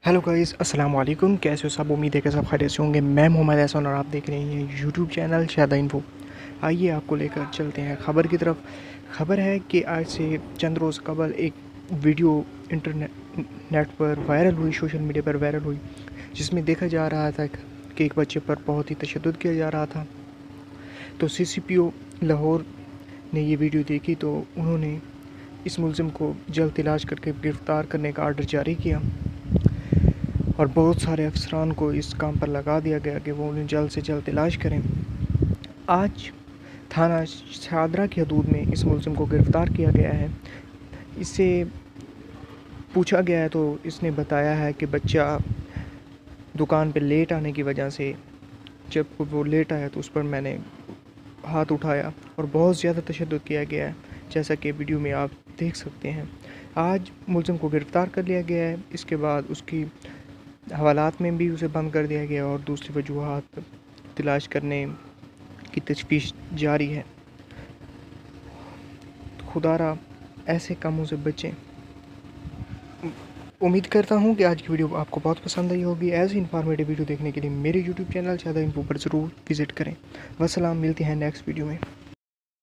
Hello guys, अस्सलाम वालेकुम। कैसे हो सब? उम्मीद है कि सब खैरियत से होंगे। मैं मोहम्मद एहसान और आप देख रहे हैं यूट्यूब चैनल शादा इन्फो। आइए आपको लेकर चलते हैं खबर की तरफ। खबर है कि आज से चंद रोज़ कबल एक वीडियो इंटरनेट पर वायरल हुई, सोशल मीडिया पर वायरल हुई, जिसमें देखा जा रहा था कि एक बच्चे पर बहुत ही तशद्दुद किया जा रहा था। तो CCPO लाहौर ने ये वीडियो देखी तो उन्होंने इस मुलज़िम को जल्द तलाश करके गिरफ़्तार करने का आर्डर जारी किया और बहुत सारे अफसरान को इस काम पर लगा दिया गया कि वो उन्हें जल्द से जल्द तलाश करें। आज थाना शादरा की हदूद में इस मुलज़िम को गिरफ़्तार किया गया है। इससे पूछा गया है तो इसने बताया है कि बच्चा दुकान पे लेट आने की वजह से, जब वो लेट आया तो उस पर मैंने हाथ उठाया और बहुत ज़्यादा तशद्दुद किया गया है, जैसा कि वीडियो में आप देख सकते हैं। आज मुलज़िम को गिरफ़्तार कर लिया गया है। इसके बाद उसकी हवालात में भी उसे बंद कर दिया गया और दूसरी वजूहात तलाश करने की तजवीज़ जारी है। खुदारा ऐसे कामों से बचें। उम्मीद करता हूँ कि आज की वीडियो आपको बहुत पसंद आई होगी। ऐसी इन्फॉर्मेटिव वीडियो देखने के लिए मेरे यूट्यूब चैनल शादा इन्फो पर ज़रूर विज़िट करें। वस्सलाम, मिलते हैं नेक्स्ट वीडियो में।